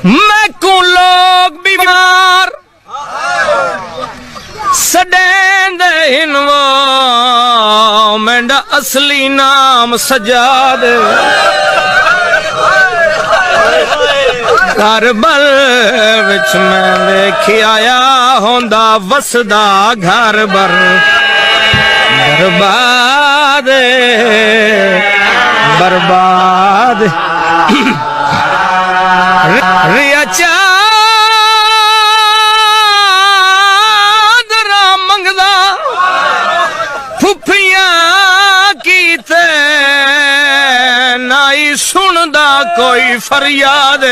मैं को लोग बीमार सडेंद हिनवो मेंढा असली नाम सजाद करबल विच मैं वेखी आया होंदा वसदा घर बर बर्बाद बर्बाद रिया चादरा मंगदा फुफियां कीते नाई सुनदा कोई फरियाद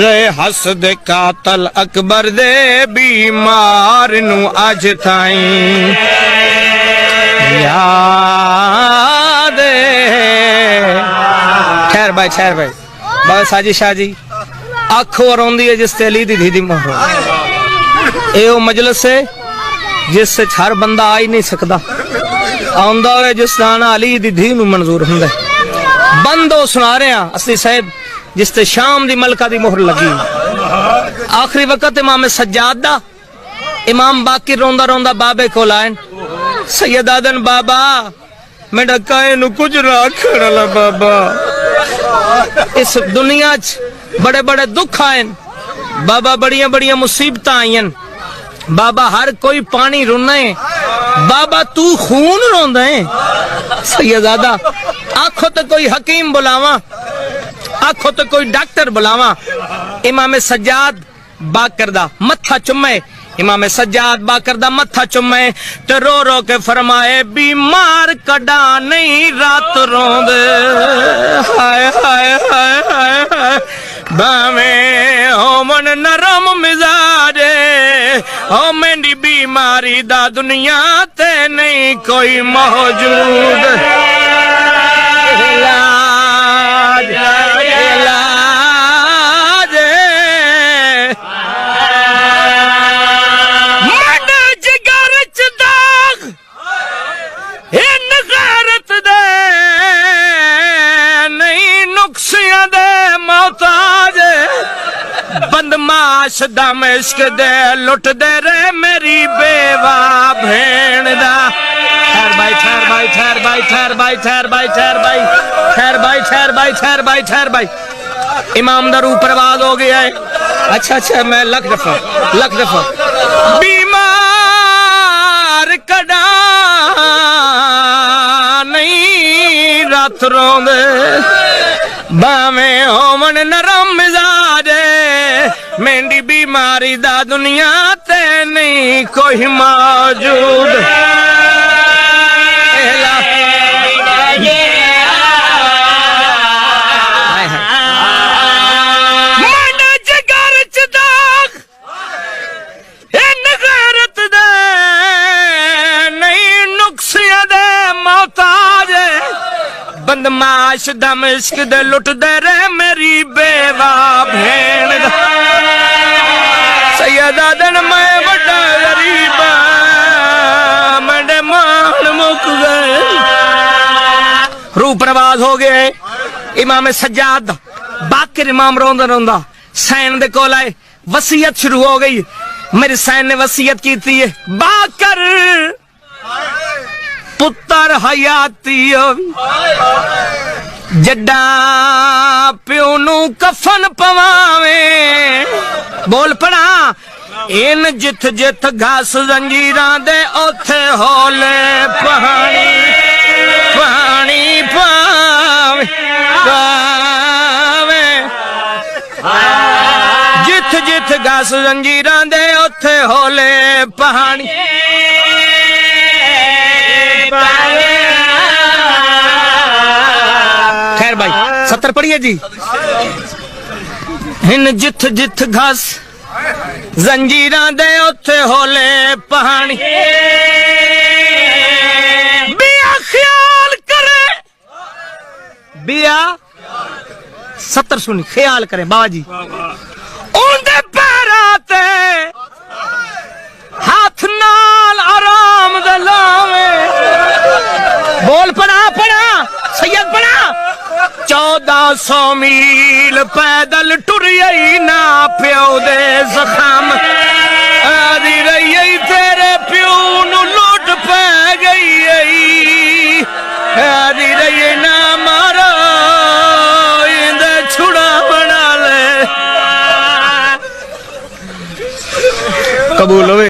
रे हस दे कातल अकबर दे बीमार नू अज ताई याद ठहर भाई बस साजिश जी अख रोंदी है जिस अली दी धी दी मोहर ए वो मजलिस है जिस हर बंदा आ ही नहीं सकता आंदा है जिस दाना अली दी धी नू मंजूर हुंदा बंदो सुना रहे हैं असली साहब जिस ते शाम दी मलका दी मोहर लगी आखिरी वक्त इमाम सज्जाद दा इमाम बाकिर रोंदा रोंदा बाबे को लाइन सैयद आदन बाबा मेरा काए नु कुछ ना आखड़ा बाबा इस दुनिया च बड़े बड़े दुख आए बाबा बड़िया बड़िया मुसीबत आईन बाबा हर कोई पानी रोना है बाबा तू खून रोंदा है सैयदादा आखो तो कोई हकीम बुलावा आखो तो कोई डॉक्टर बुलावा इमाम सज्जाद बाकर दा मत्था चुम्मे इमाम सज्जाद बाकर दा मत्था चुम्मे ते रो रो के फरमाए बीमार कड़ा नहीं रात रोंदे हाय हाय हाय हाय बावे होमन नरम मिजाजे ओ मेरी बीमारी दा दुनिया ते नहीं कोई मौजूद इलाज इलाज मड जिगर च दाग इन गैरत दे नहीं नुक्सियां दे मोहताज बदमाश दम इश्क दे लुट दे रे मेरी बेवा भेण दा ठहर भाई इमाम दरू प्रवाद हो गया है अच्छा मैं लख दफा बीमार कड़ा नहीं रात रोंदे बावे होमन नरम मिजाजे मेरी बीमारी दा दुनिया ते नहीं कोई मौजूद बदमाश दम इश्क दे लुट दे रे मेरी बेवा भेण सैयदा दिन मैं बड़ा गरीब मेरे मान मुक गए रूह प्रवाद हो गए इमाम सज्जाद बाकिर इमाम रोंदा रोंदा सैन दे कोल आए वसीयत शुरू हो गई मेरे सैन ने वसीयत की थी बाकर पुत्र हयाती जड्डा प्यो नू कफन पवावे बोल पड़ा इन जिथ जिथ घास जंजीरां दे ओथे होले पानी पानी पावे पावे जिथ जिथ घास जंजीरां दे ओथे होले पानी खैर भाई 70 पढ़िए जी हिन जिथ जिथ घास जंजीरां दे ओथे होले पहाड़ी बिया ख्याल करे बिया 70 सुनी ख्याल करे बाबा जी उनदे पैरां ते हाथ नाल आराम दे लावे बोल पड़ा पड़ा सैयद पड़ा 14 900 मील पैदल टुरियई ना प्यो दे जखम आदि रही तेरे प्यो नु लोट पै गई आदि रही ना मारो इंदे छुड़ा बना ले कबूल होवे।